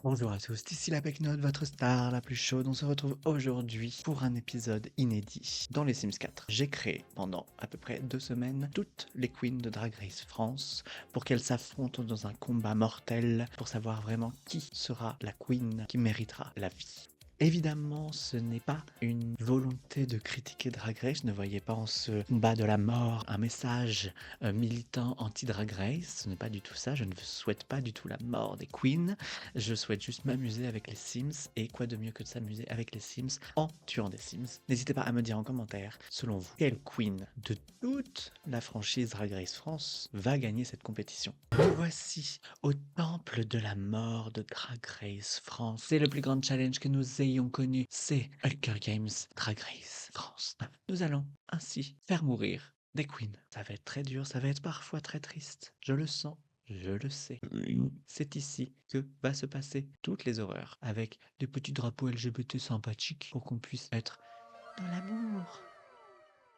Bonjour à tous, ici la Pecknote, votre star la plus chaude. On se retrouve aujourd'hui pour un épisode inédit dans les Sims 4. J'ai créé pendant à peu près 2 semaines toutes les queens de Drag Race France pour qu'elles s'affrontent dans un combat mortel pour savoir vraiment qui sera la queen qui méritera la vie. Évidemment, ce n'est pas une volonté de critiquer Drag Race, ne voyez pas en ce combat de la mort un message militant anti-Drag Race, ce n'est pas du tout ça, je ne souhaite pas du tout la mort des queens, je souhaite juste m'amuser avec les Sims, et quoi de mieux que de s'amuser avec les Sims en tuant des Sims. N'hésitez pas à me dire en commentaire, selon vous, quelle queen de toute la franchise Drag Race France va gagner cette compétition. Nous voici au temple de la mort de Drag Race France. C'est le plus grand challenge que nous ayons connu, c'est Hunger Games Drag Race France. Nous allons ainsi faire mourir des queens. Ça va être très dur, ça va être parfois très triste, je le sens. Je le sais. C'est ici que va se passer toutes les horreurs, avec des petits drapeaux LGBT sympathiques pour qu'on puisse être dans l'amour.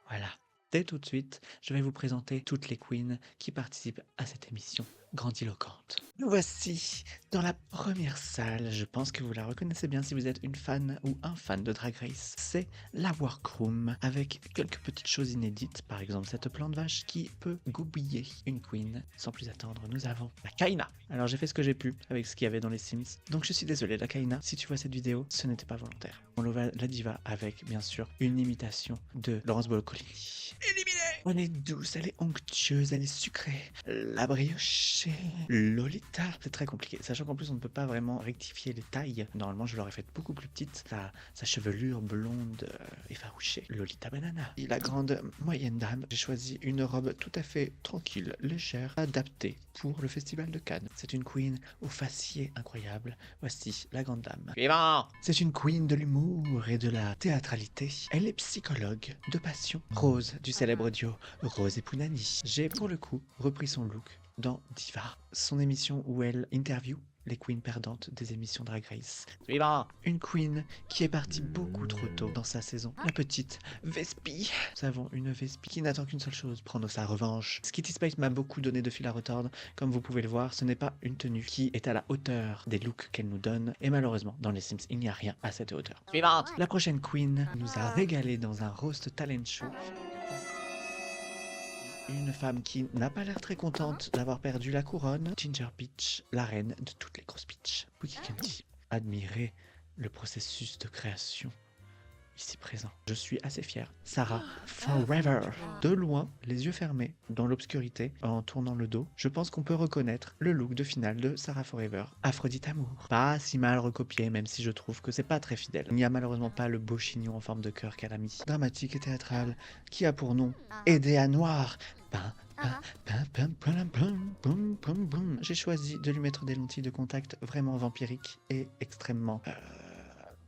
Voilà. Dès tout de suite, je vais vous présenter toutes les queens qui participent à cette émission grandiloquente. Nous voici dans la première salle. Je pense que vous la reconnaissez bien si vous êtes une fan ou un fan de Drag Race. C'est la Workroom avec quelques petites choses inédites. Par exemple, cette plante vache qui peut goupiller une queen. Sans plus attendre, nous avons la Kaina. Alors j'ai fait ce que j'ai pu avec ce qu'il y avait dans les Sims. Donc je suis désolé, la Kaina, si tu vois cette vidéo, ce n'était pas volontaire. On lova la diva avec, bien sûr, une imitation de Laurence Boccolini. Éliminée! Elle est douce, elle est onctueuse, elle est sucrée. La briochée, Lolita. C'est très compliqué, sachant qu'en plus on ne peut pas vraiment rectifier les tailles. Normalement je l'aurais faite beaucoup plus petite. Sa chevelure blonde effarouchée. Lolita Banana. Et la grande moyenne dame, j'ai choisi une robe tout à fait tranquille, légère, adaptée pour le festival de Cannes. C'est une queen au faciès incroyable. Voici la grande dame. Suivant! C'est une queen de l'humour et de la théâtralité. Elle est psychologue de passion. Rose du célèbre duo Rose et Pounani. J'ai pour le coup repris son look dans Diva, son émission où elle interview les queens perdantes des émissions Drag Race. Suivant! Une queen qui est partie beaucoup trop tôt dans sa saison. La petite Vespi. Nous avons une Vespi qui n'attend qu'une seule chose, prendre sa revanche. Skitty Spice m'a beaucoup donné de fil à retordre. Comme vous pouvez le voir, ce n'est pas une tenue qui est à la hauteur des looks qu'elle nous donne. Et malheureusement, dans les Sims, il n'y a rien à cette hauteur. Suivante! La prochaine queen nous a régalé dans un roast talent show. Une femme qui n'a pas l'air très contente d'avoir perdu la couronne. Ginger Peach, la reine de toutes les grosses peach. Cookie Candy. Admirez le processus de création ici présent. Je suis assez fier. Sarah Forever. De loin, les yeux fermés, dans l'obscurité, en tournant le dos, je pense qu'on peut reconnaître le look de finale de Sarah Forever. Aphrodite Amour. Pas si mal recopié, même si je trouve que c'est pas très fidèle. Il n'y a malheureusement pas le beau chignon en forme de cœur qu'elle a mis. Dramatique et théâtrale, qui a pour nom Aider à Noir. J'ai choisi de lui mettre des lentilles de contact vraiment vampiriques et extrêmement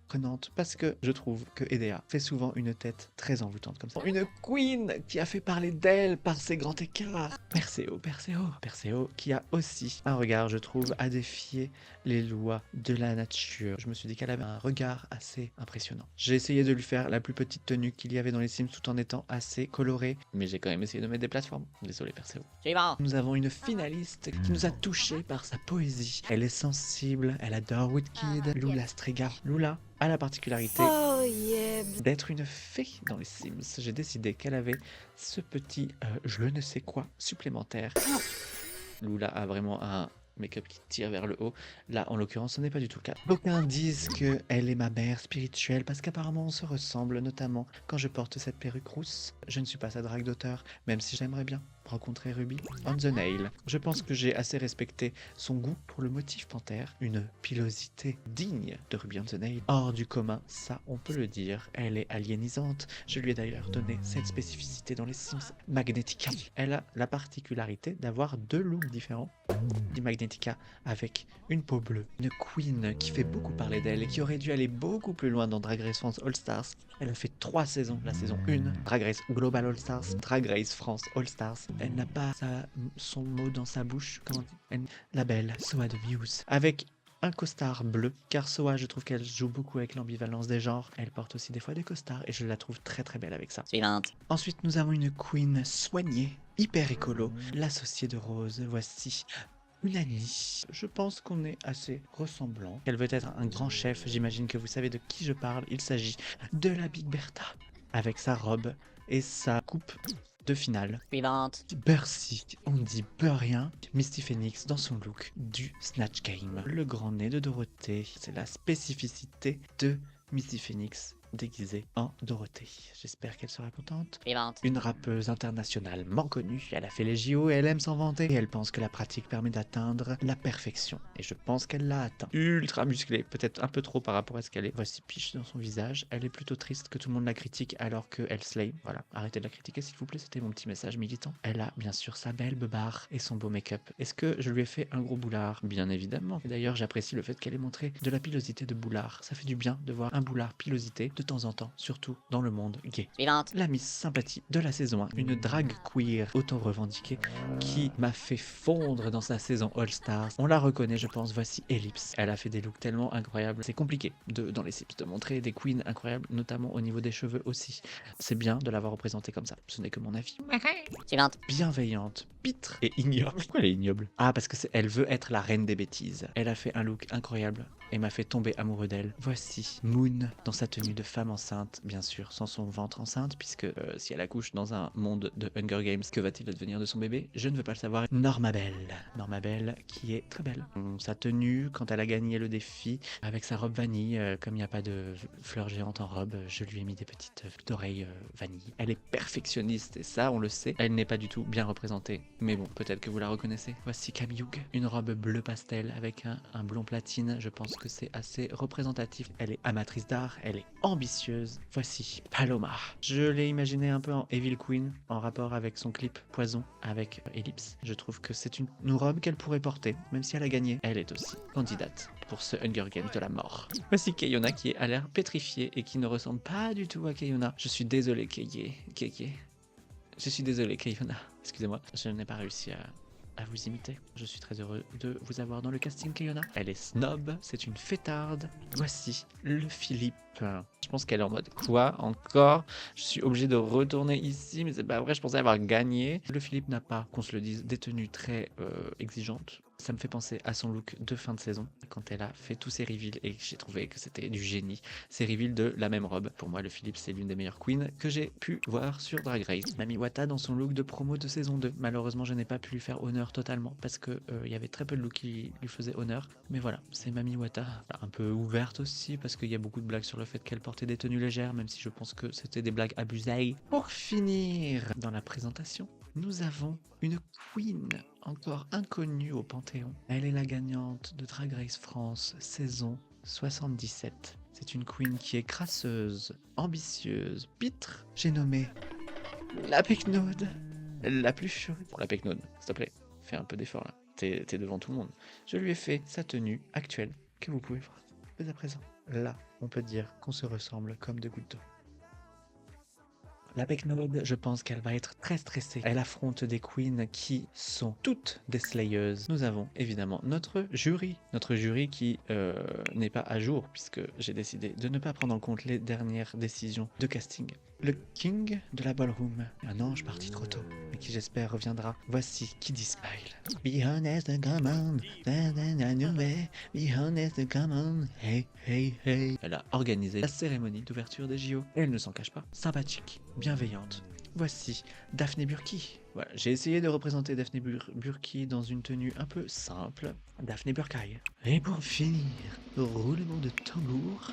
prenante parce que je trouve que Edea fait souvent une tête très envoûtante comme ça. Une queen qui a fait parler d'elle par ses grands écarts. Perseo qui a aussi un regard, je trouve, à défier les lois de la nature. Je me suis dit qu'elle avait un regard assez impressionnant. J'ai essayé de lui faire la plus petite tenue qu'il y avait dans les Sims tout en étant assez colorée, mais j'ai quand même essayé de mettre des plateformes. Désolé Perseo. Suivant. Nous avons une finaliste qui nous a touchés par sa poésie. Elle est sensible, elle adore Woodkid, Lula Strega. Lula a la particularité d'être une fée dans les Sims. J'ai décidé qu'elle avait ce petit je ne sais quoi supplémentaire. Lula a vraiment un make-up qui tire vers le haut. Là, en l'occurrence, ce n'est pas du tout le cas. D'aucuns disent qu'elle est ma mère spirituelle parce qu'apparemment on se ressemble, notamment quand je porte cette perruque rousse. Je ne suis pas sa drague d'auteur, même si j'aimerais bien rencontrer Ruby on the nail. Je pense que j'ai assez respecté son goût pour le motif panthère, une pilosité digne de Ruby on the nail. Hors du commun, ça on peut le dire, elle est aliénisante. Je lui ai d'ailleurs donné cette spécificité dans les Sims Magnetica. Elle a la particularité d'avoir 2 looks différents du Magnetica avec une peau bleue, une queen qui fait beaucoup parler d'elle et qui aurait dû aller beaucoup plus loin dans Drag Race France All Stars. Elle a fait 3 saisons, la saison 1, Drag Race Global All Stars, Drag Race France All Stars. Elle n'a pas son mot dans sa bouche, la belle Soa de Muse, avec un costard bleu, car Soa, je trouve qu'elle joue beaucoup avec l'ambivalence des genres. Elle porte aussi des fois des costards et je la trouve très très belle avec ça. Suivante. Ensuite, nous avons une queen soignée, hyper écolo, l'associée de Rose. Voici une Annie. Je pense qu'on est assez ressemblants. Elle veut être un grand chef, j'imagine que vous savez de qui je parle. Il s'agit de la Big Bertha, avec sa robe et sa coupe de finale. Suivante. Bercy, on ne dit rien. Misty Phoenix dans son look du Snatch Game. Le grand nez de Dorothée, c'est la spécificité de Misty Phoenix déguisée en Dorothée. J'espère qu'elle sera contente. Suivante. Une rappeuse internationalement connue, elle a fait les JO et elle aime s'en vanter. Et elle pense que la pratique permet d'atteindre la perfection. Et je pense qu'elle l'a atteint. Ultra musclée, peut-être un peu trop par rapport à ce qu'elle est. Voici Peach dans son visage. Elle est plutôt triste que tout le monde la critique alors qu'elle slay. Voilà, arrêtez de la critiquer s'il vous plaît, c'était mon petit message militant. Elle a bien sûr sa belle beubare et son beau make-up. Est-ce que je lui ai fait un gros boulard? Bien évidemment. Et d'ailleurs, j'apprécie le fait qu'elle ait montré de la pilosité de boulard. Ça fait du bien de voir un boulard pilosité de temps en temps, surtout dans le monde gay. Suivante. La Miss Sympathie de la saison 1, une drague queer auto-revendiquée qui m'a fait fondre dans sa saison All Stars. On la reconnaît, je pense. Voici Ellipse. Elle a fait des looks tellement incroyables. C'est compliqué dans les Sims de montrer des queens incroyables, notamment au niveau des cheveux aussi. C'est bien de l'avoir représentée comme ça. Ce n'est que mon avis. Suivante. Bienveillante, pitre et ignoble. Pourquoi elle est ignoble? Ah, parce que elle veut être la reine des bêtises. Elle a fait un look incroyable et m'a fait tomber amoureux d'elle. Voici Moon dans sa tenue de femme enceinte, bien sûr, sans son ventre enceinte, puisque si elle accouche dans un monde de Hunger Games, que va-t-il advenir de son bébé? Je ne veux pas le savoir. Normabelle qui est très belle. Sa tenue, quand elle a gagné le défi, avec sa robe vanille, comme il n'y a pas de fleurs géantes en robe, je lui ai mis des petites oreilles vanille. Elle est perfectionniste et ça, on le sait. Elle n'est pas du tout bien représentée. Mais bon, peut-être que vous la reconnaissez. Voici Camioug, une robe bleu pastel avec un blond platine. Je pense que c'est assez représentatif. Elle est amatrice d'art, elle est ambitieuse. Voici Paloma. Je l'ai imaginé un peu en Evil Queen, en rapport avec son clip Poison avec Ellipse. Je trouve que c'est une robe qu'elle pourrait porter, même si elle a gagné. Elle est aussi candidate pour ce Hunger Games de la mort. Voici Kayona qui a l'air pétrifiée et qui ne ressemble pas du tout à Kayona. Je suis désolé, Keye. Je suis désolé, Kayona. Excusez-moi, je n'ai pas réussi à vous imiter. Je suis très heureux de vous avoir dans le casting, Kayona. Elle est snob, c'est une fêtarde. Voici le Philippe. Je pense qu'elle est en mode quoi encore? Je suis obligé de retourner ici, mais c'est pas vrai, je pensais avoir gagné. Le Philippe n'a pas, qu'on se le dise, des tenues très exigeantes. Ça me fait penser à son look de fin de saison, quand elle a fait tous ses reveals et j'ai trouvé que c'était du génie. Ces reveals de la même robe. Pour moi, le Philippe, c'est l'une des meilleures queens que j'ai pu voir sur Drag Race. Mami Wata dans son look de promo de saison 2. Malheureusement, je n'ai pas pu lui faire honneur totalement parce que il y avait très peu de looks qui lui faisaient honneur. Mais voilà, c'est Mami Wata. Un peu ouverte aussi parce qu'il y a beaucoup de blagues sur le fait qu'elle portait des tenues légères, même si je pense que c'était des blagues abusées. Pour finir, dans la présentation, nous avons une queen encore inconnue au Panthéon. Elle est la gagnante de Drag Race France saison 77. C'est une queen qui est crasseuse, ambitieuse, pitre. J'ai nommé la Pecnode, la plus chaude. Bon, la Pecnode, s'il te plaît, fais un peu d'effort là. T'es devant tout le monde. Je lui ai fait sa tenue actuelle que vous pouvez voir dès à présent. Là, on peut dire qu'on se ressemble comme deux gouttes d'eau. La Pecnode, je pense qu'elle va être très stressée. Elle affronte des queens qui sont toutes des slayeuses. Nous avons évidemment notre jury qui n'est pas à jour puisque j'ai décidé de ne pas prendre en compte les dernières décisions de casting. Le king de la ballroom, un ange parti trop tôt, mais qui j'espère reviendra. Voici Kiddy Smile. Be honest and come on, be honest and come on, hey, hey, hey. Elle a organisé la cérémonie d'ouverture des JO et elle ne s'en cache pas. Sympathique, bienveillante. Voici Daphné Burki. Voilà, j'ai essayé de représenter Daphné Burki dans une tenue un peu simple. Daphné Burkai. Et pour finir, roulement de tambour.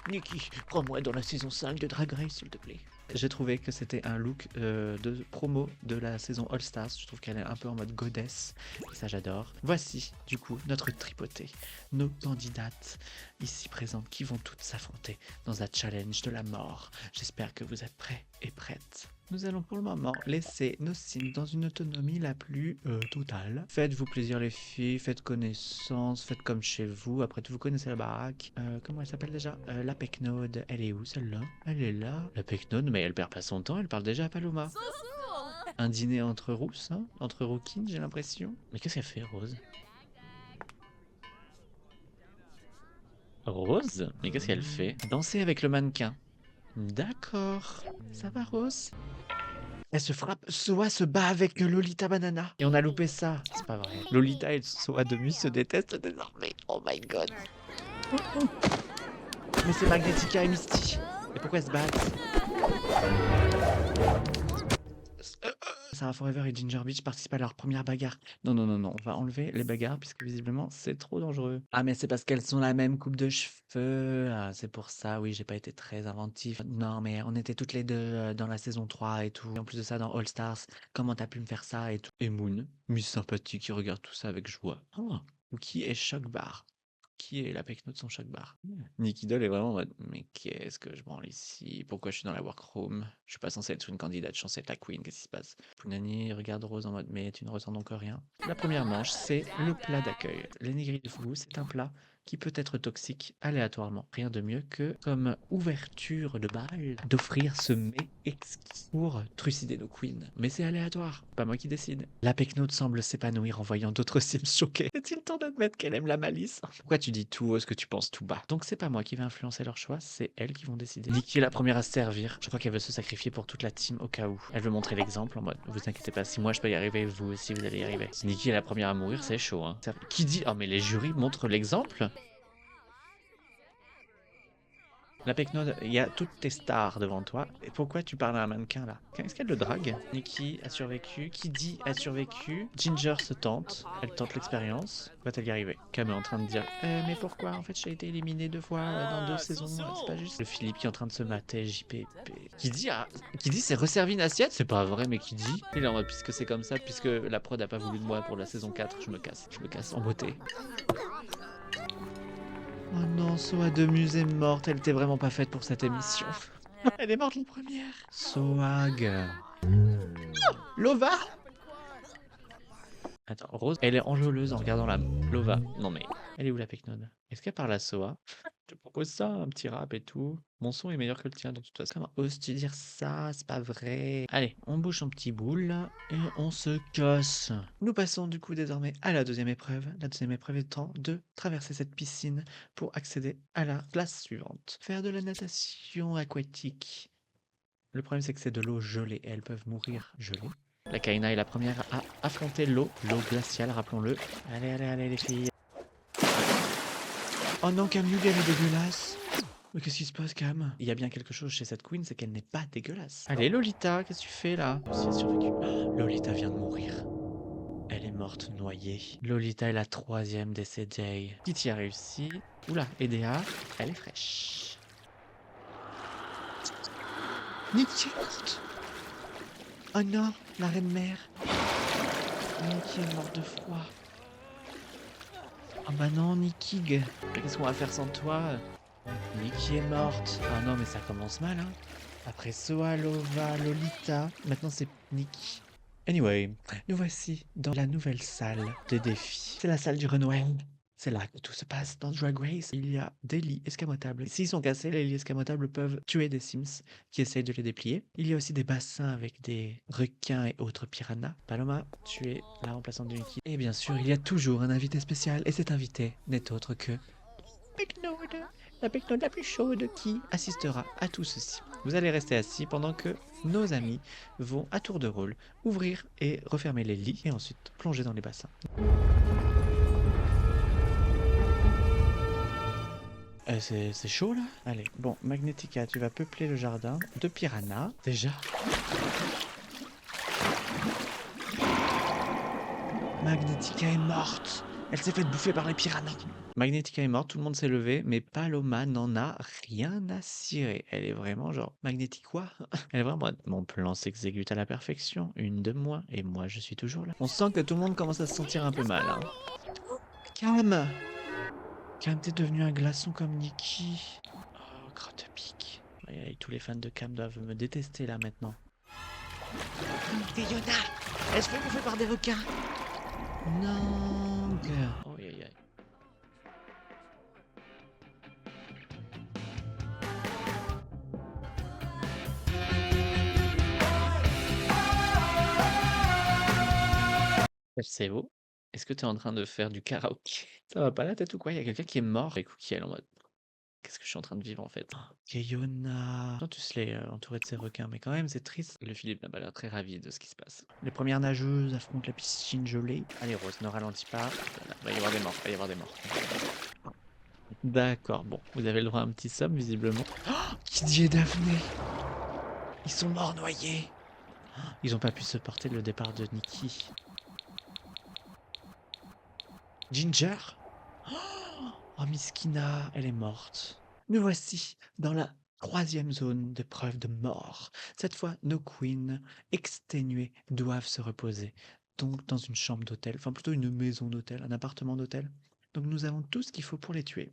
Nikki, prends-moi dans la saison 5 de Drag Race, s'il te plaît. J'ai trouvé que c'était un look de promo de la saison All Stars. Je trouve qu'elle est un peu en mode goddess. Et ça, j'adore. Voici, du coup, notre tripotée. Nos candidates ici présentes qui vont toutes s'affronter dans un challenge de la mort. J'espère que vous êtes prêts et prêtes. Nous allons pour le moment laisser nos Sims dans une autonomie la plus totale. Faites-vous plaisir les filles, faites connaissance, faites comme chez vous. Après tout, vous connaissez la baraque. Comment elle s'appelle déjà? La Pecnode. Elle est où celle-là? Elle est là. La Pecnode, mais elle perd pas son temps, elle parle déjà à Paloma. Un dîner entre rousses, hein, entre rouquines, j'ai l'impression. Mais qu'est-ce qu'elle fait, Rose? Rose? Mais qu'est-ce qu'elle fait? Danser avec le mannequin. D'accord. Ça va, Rose? Elle se frappe. Soa se bat avec Lolita Banana. Et on a loupé ça. C'est pas vrai. Lolita et Soa Demus se détestent désormais. Oh my god. Mais c'est Magnetica et Misty. Et pourquoi elles se battent? Sarah Forever et Ginger Beach participent à leur première bagarre. Non, non, non, non, on va enlever les bagarres puisque visiblement c'est trop dangereux. Ah, mais c'est parce qu'elles sont la même coupe de cheveux. Ah, c'est pour ça, oui, j'ai pas été très inventif. Non, mais on était toutes les deux dans la saison 3 et tout. Et en plus de ça, dans All Stars, comment t'as pu me faire ça et tout. Et Moon, Miss Sympathie qui regarde tout ça avec joie. Ah, ou qui est Choc Bar? Qui est la pecno de son choc bar? Nikki Doll est vraiment en mode mais qu'est-ce que je branle ici? Pourquoi je suis dans la workroom? Je suis pas censé être une candidate, je suis censée être la queen, qu'est-ce qui se passe? Punani regarde Rose en mode mais tu ne ressens donc rien. La première manche, c'est le plat d'accueil. L'enigiri de fugu, c'est un plat qui peut être toxique aléatoirement. Rien de mieux que, comme ouverture de bal, d'offrir ce mets exquis pour trucider nos queens. Mais c'est aléatoire, pas moi qui décide. La Pecnote semble s'épanouir en voyant d'autres Sims choqués. Est-il temps d'admettre qu'elle aime la malice? Pourquoi tu dis tout haut ce que tu penses tout bas? Donc c'est pas moi qui vais influencer leur choix, c'est elles qui vont décider. Nikki est la première à se servir. Je crois qu'elle veut se sacrifier pour toute la team au cas où. Elle veut montrer l'exemple en mode vous inquiétez pas, si moi je peux y arriver, vous aussi vous allez y arriver. Si Nikki est la première à mourir, c'est chaud, hein. Qui dit oh mais les jurys montrent l'exemple? La Pecnode, il y a toutes tes stars devant toi. Et pourquoi tu parles à un mannequin là? Est-ce qu'elle le drague? Nikki a survécu. Qui dit a survécu? Ginger se tente. Elle tente l'expérience. Va-t-elle y arriver? Cam est en train de dire mais pourquoi? En fait, j'ai été éliminé 2 fois dans 2 saisons. C'est pas juste. Le Philippe qui est en train de se mater. JPP. Qui dit c'est resservi une assiette? C'est pas vrai, mais qui dit? Il est en mode puisque c'est comme ça, puisque la prod a pas voulu de moi pour la saison 4, je me casse. Je me casse en beauté. Oh non, Soa Demuse est morte, elle était vraiment pas faite pour cette émission. Elle est morte la première. Soag. Lova? Attends, Rose, elle est enjôleuse en regardant la Lova. Non mais, elle est où la Pecnode? Est-ce qu'elle parle à Soa? Je te propose ça, un petit rap et tout. Mon son est meilleur que le tien de toute façon. Comment oses-tu dire ça? C'est pas vrai. Allez, on bouge son petit boule et on se casse. Nous passons du coup désormais à la deuxième épreuve. La deuxième épreuve étant de traverser cette piscine pour accéder à la place suivante. Faire de la natation aquatique. Le problème c'est que c'est de l'eau gelée et elles peuvent mourir gelées. La Kaina est la première à affronter l'eau glaciale, rappelons-le. Allez, allez, allez les filles. Oh non, Cam Yuga, elle est dégueulasse. Mais qu'est-ce qui se passe, Cam? Il y a bien quelque chose chez cette queen, c'est qu'elle n'est pas dégueulasse. Allez, Lolita, qu'est-ce que tu fais là? Si elle a survécu. Oh, Lolita vient de mourir. Elle est morte noyée. Lolita est la 3e décédée. Kitty a réussi. Oula, Edea, elle est fraîche. Nikki est morte. Oh non, la reine mère. Nikki est morte de froid. Ah bah non, Nikki. Qu'est-ce qu'on va faire sans toi? Nikki est morte. Oh non, mais ça commence mal, hein. Après Soa, Lova, Lolita, maintenant c'est Nikki. Anyway, nous voici dans la nouvelle salle des défis. C'est la salle du renouvel. C'est là que tout se passe dans Drag Race. Il y a des lits escamotables. S'ils sont cassés, les lits escamotables peuvent tuer des Sims qui essayent de les déplier. Il y a aussi des bassins avec des requins et autres piranhas. Paloma, tu es la remplaçante de Nikki. Et bien sûr, il y a toujours un invité spécial. Et cet invité n'est autre que Pecnode, la Pecnode la plus chaude qui assistera à tout ceci. Vous allez rester assis pendant que nos amis vont à tour de rôle ouvrir et refermer les lits et ensuite plonger dans les bassins. C'est chaud là? Allez, bon, Magnetica, tu vas peupler le jardin de piranhas. Déjà. Magnetica est morte. Elle s'est faite bouffer par les piranhas. Magnetica est morte, tout le monde s'est levé, mais Paloma n'en a rien à cirer. Elle est vraiment genre, Magnetic quoi? Elle est vraiment, mon plan s'exécute à la perfection, une de moins, et moi je suis toujours là. On sent que tout le monde commence à se sentir un peu mal, hein. Cam! Cam, t'es devenu un glaçon comme Nikki. Oh, crotte pique. Aïe, aïe, tous les fans de Cam doivent me détester là maintenant. Fiona! Elle se fait bouffer par des requins! Non! Oh, aïe, aïe, aïe. FCO, est-ce que tu es en train de faire du karaoké? Ça va pas la tête ou quoi? Il y a quelqu'un qui est mort et Cookie elle en mode Qu'est-ce que je suis en train de vivre en fait? Keyona. Tous les entouré de ces requins, mais quand même c'est triste. Le Philippe n'a pas l'air très ravi de ce qui se passe. Les premières nageuses affrontent la piscine gelée. Allez Rose, ne ralentis pas. Voilà, va y avoir des morts, va y avoir des morts. D'accord, bon, vous avez le droit à un petit somme visiblement. Oh, Kiddy et Daphné, ils sont morts noyés. Ils n'ont pas pu supporter le départ de Nikki. Ginger? Oh, Miskina, elle est morte. Nous voici dans la troisième zone d'épreuve de mort. Cette fois, nos queens, exténuées, doivent se reposer. Donc dans une chambre d'hôtel, enfin plutôt une maison d'hôtel, un appartement d'hôtel. Donc nous avons tout ce qu'il faut pour les tuer.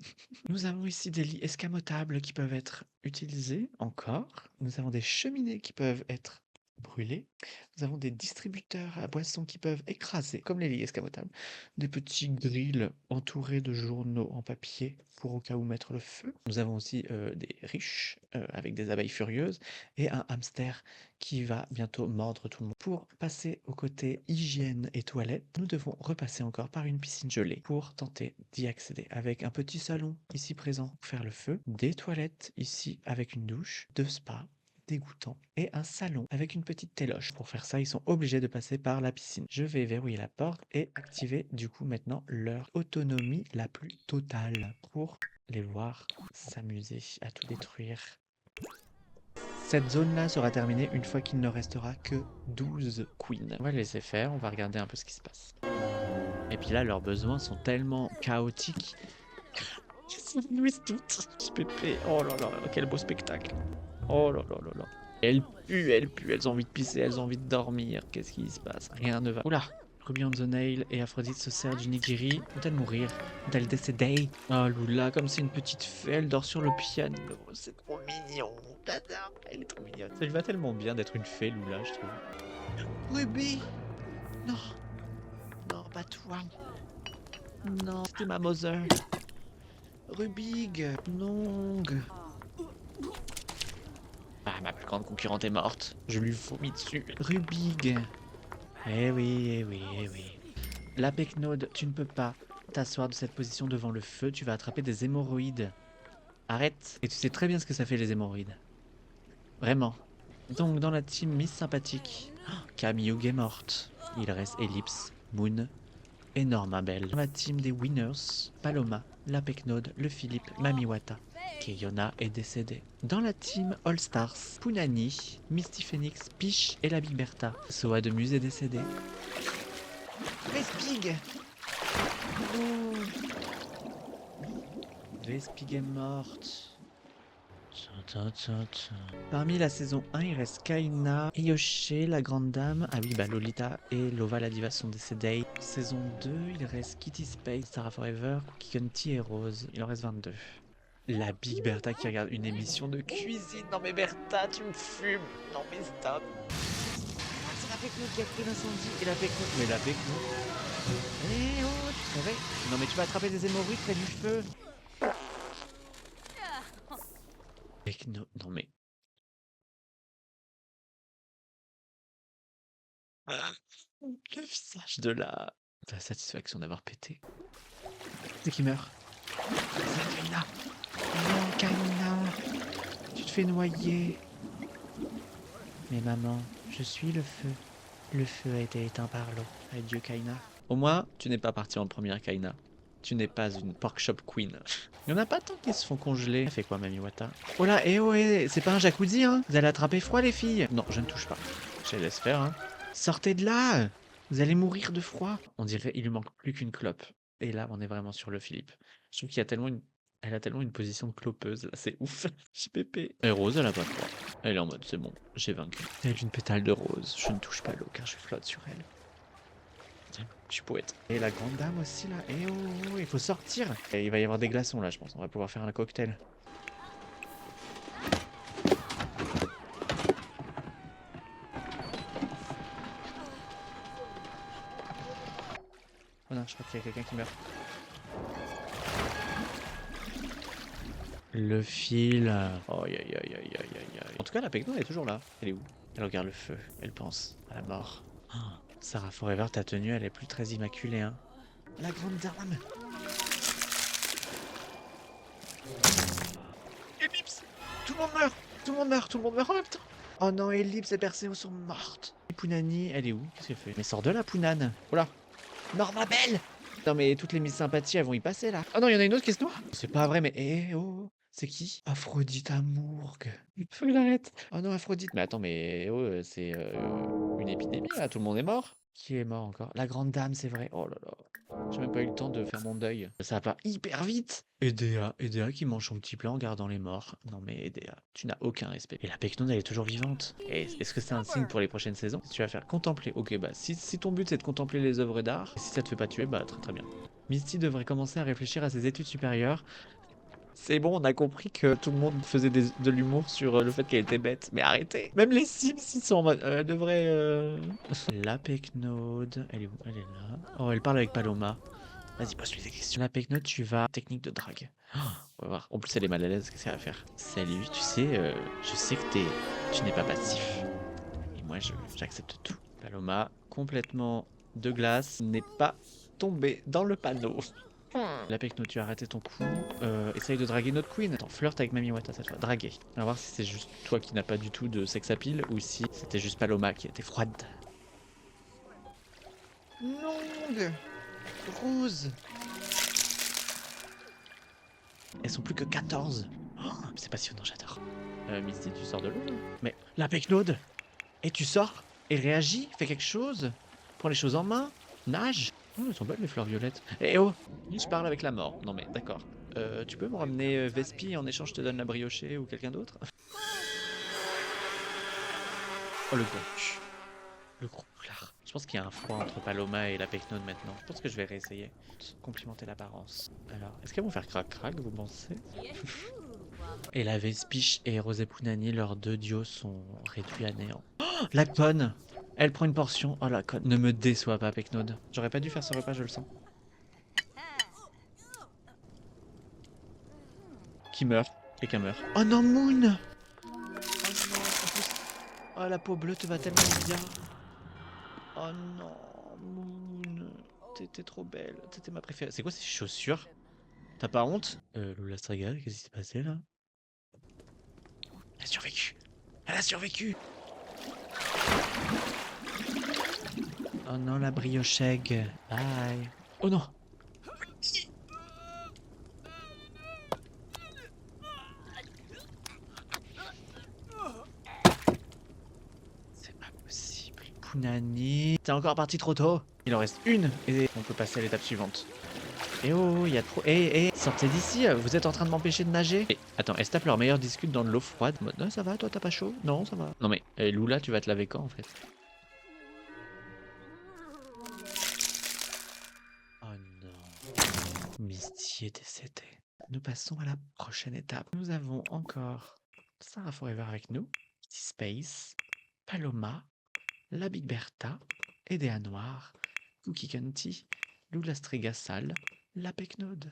Nous avons ici des lits escamotables qui peuvent être utilisés encore. Nous avons des cheminées qui peuvent être brûlées. Nous avons des distributeurs à boissons qui peuvent écraser, comme les lits escamotables. Des petits grilles entourés de journaux en papier pour au cas où mettre le feu. Nous avons aussi des riches avec des abeilles furieuses et un hamster qui va bientôt mordre tout le monde. Pour passer au côté hygiène et toilette, nous devons repasser encore par une piscine gelée pour tenter d'y accéder avec un petit salon ici présent pour faire le feu, des toilettes ici avec une douche, deux spas, dégoûtant et un salon avec une petite téloche. Pour faire ça, ils sont obligés de passer par la piscine. Je vais verrouiller la porte et activer du coup maintenant leur autonomie la plus totale pour les voir s'amuser à tout détruire. Cette zone-là sera terminée une fois qu'il ne restera que 12 queens. On va les laisser faire, on va regarder un peu ce qui se passe. Et puis là, leurs besoins sont tellement chaotiques qu'ils s'évanouissent toutes. Pépé, oh là là, quel beau spectacle. Oh là là là là. Elles puent, elles ont envie de pisser, elles ont envie de dormir. Qu'est-ce qui se passe? Rien ne va. Oula! Ruby on the Nail et Aphrodite se servent du nigiri. Vont-elles mourir? Vont-elles décéder? Oh Lula, comme c'est une petite fée, elle dort sur le piano. C'est trop mignon. J'adore. Elle est trop mignonne. Ça lui va tellement bien d'être une fée, Lula, je trouve. Ruby! Non, non, pas toi. Non, c'était ma mother. Rubig, non. Ah, ma plus grande concurrente est morte. Je lui vomis dessus. Rubig. Eh oui, eh oui, eh oui. La Pecknode, tu ne peux pas t'asseoir de cette position devant le feu. Tu vas attraper des hémorroïdes. Arrête. Et tu sais très bien ce que ça fait les hémorroïdes. Vraiment. Donc dans la team Miss Sympathique, Camille Hugh est morte. Il reste Ellipse, Moon et Norma Bell. Dans la team des winners, Paloma, la Pecknode, le Philippe, Mamiwata. Keyona est décédée. Dans la team All Stars, Punani, Misty Phoenix, Peach et la Big Bertha. Soa de Muse est décédée. Vespig! Oh. Vespig est morte. Parmi la saison 1, il reste Kaina, Yoshi, la grande dame. Ah oui, bah Lolita et Lova la diva sont décédées. Saison 2, il reste Kitty Space, Sarah Forever, Cookie Conti et Rose. Il en reste 22. La Big Bertha qui regarde une émission de cuisine. Non mais Bertha, tu me fumes. Non mais stop. C'est la Pecknote qui a créé l'incendie. Et la Pecknote. Mais la Pecknote. Eh oh, tu te réveilles? Non mais tu vas attraper des hémorroïdes près du feu. Pecknote. Non mais. Le visage de la satisfaction d'avoir pété. C'est qui meurt? C'est Kaina. Non, Kaina. Tu te fais noyer. Mais maman, je suis le feu. Le feu a été éteint par l'eau. Adieu, Kaina. Au moins, tu n'es pas parti en première, Kaina. Tu n'es pas une pork chop queen. Il n'y en a pas tant qui se font congeler. Ça fait quoi, Mami Wata? Oh là, eh oh, eh, c'est pas un jacuzzi, hein? Vous allez attraper froid, les filles? Non, je ne touche pas. Je les laisse faire, hein. Sortez de là! Vous allez mourir de froid. On dirait il lui manque plus qu'une clope. Et là, on est vraiment sur le Philippe. Je trouve qu'il y a tellement une... Elle a tellement une position de clopeuse, là, c'est ouf. JPP. Et Rose, elle a pas froid. Elle est en mode, c'est bon, j'ai vaincu. Elle est une pétale de rose. Je ne touche pas l'eau car je flotte sur elle. Je suis poète. Et la grande dame aussi, là. Eh oh, oh, il faut sortir. Et il va y avoir des glaçons, là, je pense. On va pouvoir faire un cocktail. Oh non, je crois qu'il y a quelqu'un qui meurt. Le fil. Oh, aïe, aïe, aïe, aïe, aïe, aïe. En tout cas, la Pecno est toujours là. Elle est où? Elle regarde le feu. Elle pense à la mort. Oh, Sarah Forever, ta tenue, elle est plus très immaculée, hein. La grande dame. Tout le monde meurt. Tout le monde meurt. Tout le monde meurt en même temps. Oh non, Ellipse et Perséo sont mortes. Et Pounani, elle est où? Qu'est-ce qu'elle fait? Mais sors de là, Pounane. Oh là. Norma Belle. Non mais toutes les Miss Sympathie, elles vont y passer là. Oh non, il y en a une autre qui se noie. C'est pas vrai, mais oh. C'est qui? Aphrodite Amourgue. Il faut que j'arrête. Oh non, Aphrodite. Mais attends, mais c'est une épidémie là, tout le monde est mort. Qui est mort encore? La grande dame, c'est vrai. Oh là là. J'ai même pas eu le temps de faire mon deuil. Ça va hyper vite. Edea qui mange son petit plat en gardant les morts. Non mais Edea, tu n'as aucun respect. Et la Pecnode, elle est toujours vivante. Et est-ce que c'est un signe pour les prochaines saisons? Si tu vas faire contempler. Ok, bah si ton but c'est de contempler les œuvres d'art, si ça te fait pas tuer, bah très très bien. Misty devrait commencer à réfléchir à ses études supérieures. C'est bon, on a compris que tout le monde faisait de l'humour sur le fait qu'elle était bête. Mais arrêtez. Même les Sims, ils sont en mode... elle devrait... La Pecnode... Elle est où? Elle est là. Oh, elle parle avec Paloma. Vas-y, pose-lui des questions. La Pecnode, tu vas... Technique de drague. Oh, on va voir. En plus, elle est mal à l'aise. Qu'est-ce qu'elle va faire? Salut, tu sais, je sais que tu n'es pas passif. Et moi, j'accepte tout. Paloma, complètement de glace, n'est pas tombée dans le panneau. La Pecno, tu as raté ton coup. Essaye de draguer notre queen. Attends, flirte avec Mami Wata cette fois. Draguer. On va voir si c'est juste toi qui n'as pas du tout de sex appeal ou si c'était juste Paloma qui était froide. Longue Rose. Elles sont plus que 14. Oh, c'est passionnant, j'adore. Misty, tu sors de l'eau là? Mais la Pecnode. Et tu sors et réagis, fais quelque chose. Prends les choses en main. Nage. Oh, elles sont belles les fleurs violettes. Eh oh, je parle avec la mort. Non mais d'accord. Tu peux me ramener Vespi et en échange je te donne la briochée ou quelqu'un d'autre? Oh le gong. Le gros boulard. Je pense qu'il y a un froid entre Paloma et la Pecnode maintenant. Je pense que je vais réessayer. Complimenter l'apparence. Alors, est-ce qu'elles vont faire crac-crac, vous pensez? Et la Vespiche et Rosé Pounani, leurs deux dios sont réduits à néant. Oh, la conne! Elle prend une portion. Oh la conne. Ne me déçois pas, Pecnode. J'aurais pas dû faire ce repas, je le sens. Qui meurt? Quelqu'un meurt. Oh non, Moon! Oh non, en plus... Oh, la peau bleue te va tellement bien. Oh non, Moon. T'étais trop belle. T'étais ma préférée. C'est quoi ces chaussures? T'as pas honte? Lula Strega, qu'est-ce qui s'est passé là? Elle a survécu. Elle a survécu. Oh non, la brioche egg. Bye. Oh non. C'est pas possible. Pounani. T'es encore parti trop tôt. Il en reste une et on peut passer à l'étape suivante. Eh oh, il y a trop... sortez d'ici, vous êtes en train de m'empêcher de nager. Attends, elles se tapent leur meilleure discute dans de l'eau froide. En mode, non, ça va, toi t'as pas chaud? Non, ça va. Non mais, Lula, tu vas te laver quand en fait? Oh non. Misty est décédée. Nous passons à la prochaine étape. Nous avons encore Sarah Forever avec nous, Kitty Space, Paloma, la Big Bertha, Edea Noir, Cookie Canty, Lula Strega Sale, la Pecnode,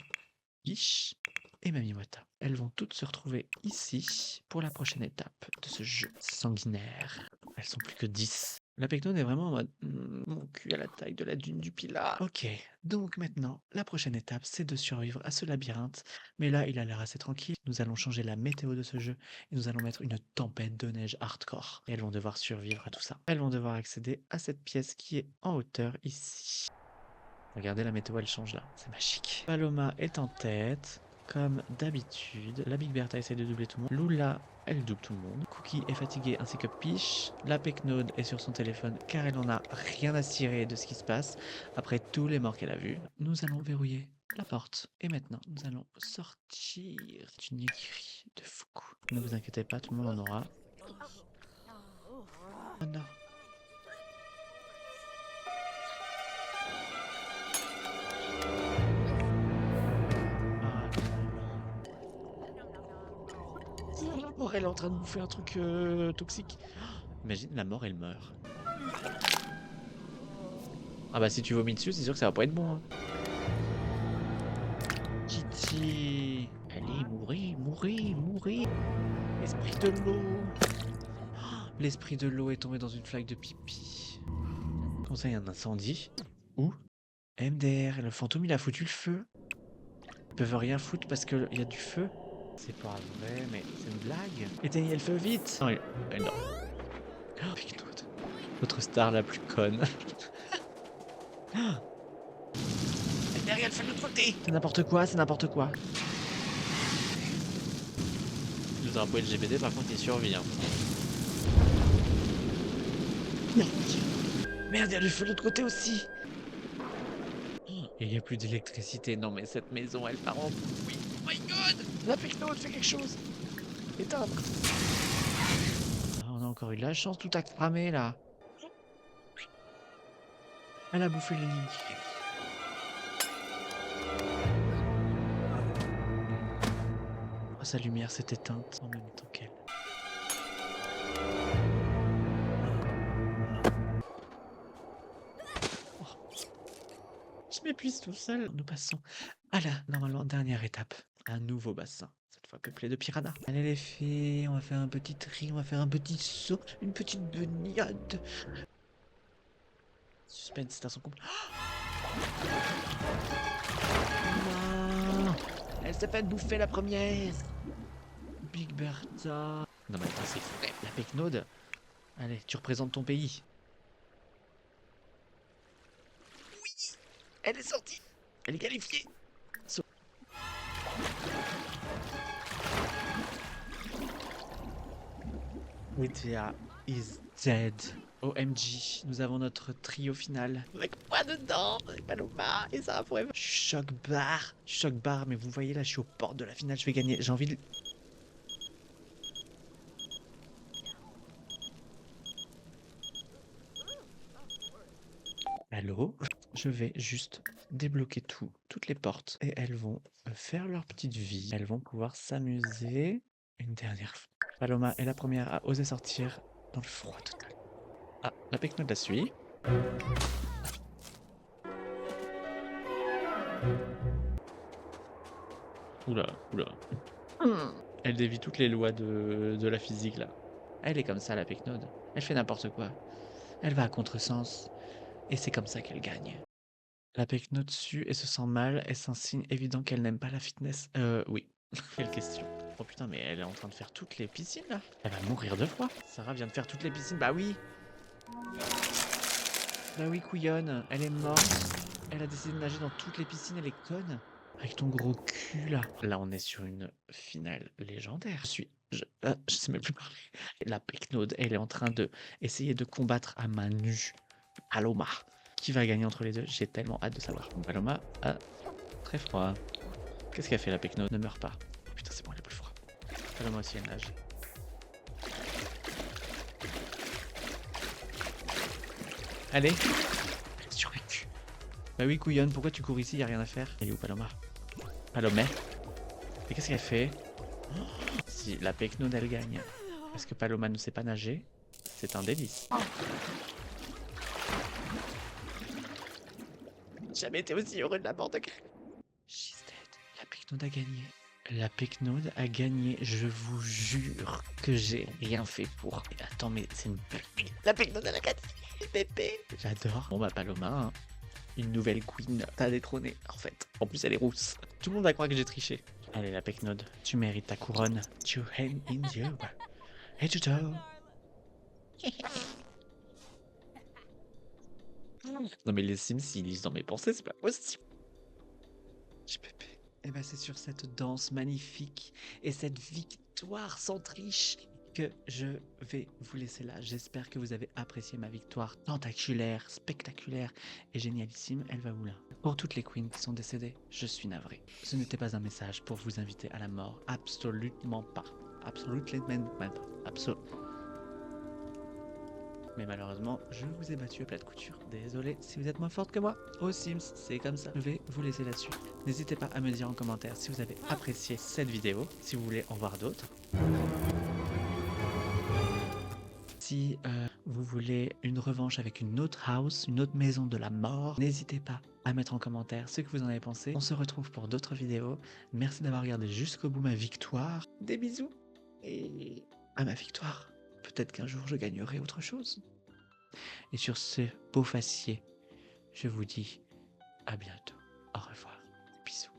Biche et Mami Wata. Elles vont toutes se retrouver ici pour la prochaine étape de ce jeu sanguinaire. Elles sont plus que 10. La Pecnode est vraiment en mode mon cul à la taille de la dune du Pilat. Ok, donc maintenant, la prochaine étape, c'est de survivre à ce labyrinthe. Mais là, il a l'air assez tranquille. Nous allons changer la météo de ce jeu et nous allons mettre une tempête de neige hardcore. Et elles vont devoir survivre à tout ça. Elles vont devoir accéder à cette pièce qui est en hauteur ici. Regardez, la météo, elle change là. C'est magique. Paloma est en tête, comme d'habitude. La Big Bertha essaie de doubler tout le monde. Lula, elle double tout le monde. Cookie est fatiguée, ainsi que Peach. La Pecnode est sur son téléphone, car elle n'en a rien à cirer de ce qui se passe. Après tous les morts qu'elle a vus, nous allons verrouiller la porte. Et maintenant, nous allons sortir. C'est une aiguillerie de fou. Ne vous inquiétez pas, tout le monde en aura. Oh non. La mort, elle est en train de bouffer un truc toxique. Imagine, la mort, elle meurt. Ah bah si tu vomis dessus, c'est sûr que ça va pas être bon. Hein. Kitty. Allez, mourir. L'esprit de l'eau. L'esprit de l'eau est tombé dans une flaque de pipi. Comment ça, il y a un incendie? Où? MDR, le fantôme, il a foutu le feu. Ils peuvent rien foutre parce qu'il y a du feu. C'est pas vrai, mais c'est une blague. Éteignez le feu vite. Non, non. Oh, Picnote. Votre star la plus conne. Et derrière le feu de l'autre côté. C'est n'importe quoi, c'est n'importe quoi. Le drapeau LGBT, par contre, il survit. Hein. Merde, il y a du feu de l'autre côté aussi. Et il n'y a plus d'électricité. Non, mais cette maison, elle part en couille. Oh my god! La Picnote, fais quelque chose. Éteindre. Ah, on a encore eu de la chance, tout a cramé là. Elle a bouffé les lignes. Oh, sa lumière s'est éteinte en même temps qu'elle. Oh, je m'épuise tout seul. Nous passons à la, normalement, dernière étape. Un nouveau bassin. Cette fois peuplé de piranhas. Allez les filles, on va faire un petit tri, on va faire un petit saut, une petite baignade. Suspense, c'est à son comble. Non, elle s'est fait bouffer la première. Big Bertha. Non mais attends, c'est fou. La Pecnode. Allez, tu représentes ton pays. Elle est sortie. Elle est qualifiée. Withia is dead. OMG, nous avons notre trio final. Avec moi dedans, avec Paloma et Sarah Forever. Choc bar, mais vous voyez là, je suis aux portes de la finale, je vais gagner. J'ai envie de... Allô? Je vais juste débloquer tout, toutes les portes, et elles vont faire leur petite vie. Elles vont pouvoir s'amuser une dernière fois. Paloma est la première à oser sortir dans le froid total. Ah, la Pecnode la suit. Oula, oula. Elle dévie toutes les lois de la physique là. Elle est comme ça, la Pecnode. Elle fait n'importe quoi. Elle va à contresens. Et c'est comme ça qu'elle gagne. La Pecnode sue et se sent mal. Est-ce un signe évident qu'elle n'aime pas la fitness? Oui. Quelle question. Oh putain, mais elle est en train de faire toutes les piscines là. Elle va mourir 2 fois. Sarah vient de faire toutes les piscines. Bah oui. Bah oui, couillonne. Elle est morte. Elle a décidé de nager dans toutes les piscines. Elle est conne. Avec ton gros cul là. Là, on est sur une finale légendaire. Je sais même plus parler. La Pecnode, elle est en train de essayer de combattre à main nue Paloma. Qui va gagner entre les deux? J'ai tellement hâte de savoir. Paloma a très froid. Qu'est-ce qu'elle fait la Pecnode? Ne meurt pas. Oh, putain, c'est bon, elle est plus froid. Paloma aussi, elle nage. Allez. Survécu. Bah oui, couillonne, pourquoi tu cours ici? Y a rien à faire. Elle est où Paloma? Paloma. Et qu'est-ce qu'elle fait? Si la Pecnode elle gagne, parce que Paloma ne sait pas nager, c'est un délice. Jamais été aussi heureux de la mort de quelqu'un. She's dead. La Pecnode a gagné. La Pecnode a gagné. Je vous jure que j'ai rien fait pour. Attends, mais c'est une blague. La Pecnode elle a gagné. Pépé. J'adore. Bon bah Paloma, hein. Une nouvelle queen. T'as détrôné en fait. En plus elle est rousse. Tout le monde va croire que j'ai triché. Allez la Pecnode, tu mérites ta couronne. To hand in you. Hey Tuto. Non mais les Sims ils lisent dans mes pensées, c'est pas possible. JPP. Et bah c'est sur cette danse magnifique et cette victoire sans triche que je vais vous laisser là. J'espère que vous avez apprécié ma victoire tentaculaire, spectaculaire et génialissime. Elle va où là? Pour toutes les queens qui sont décédées, je suis navré. Ce n'était pas un message pour vous inviter à la mort. Absolument pas. Absolument pas. Mais malheureusement, je vous ai battu à plat de couture. Désolé si vous êtes moins forte que moi. Aux Sims, c'est comme ça. Je vais vous laisser là-dessus. N'hésitez pas à me dire en commentaire si vous avez apprécié cette vidéo, si vous voulez en voir d'autres. Si vous voulez une revanche avec une autre house, une autre maison de la mort, n'hésitez pas à mettre en commentaire ce que vous en avez pensé. On se retrouve pour d'autres vidéos. Merci d'avoir regardé jusqu'au bout ma victoire. Des bisous et à ma victoire. Peut-être qu'un jour je gagnerai autre chose. Et sur ce beau faciès, je vous dis à bientôt. Au revoir. Bisous.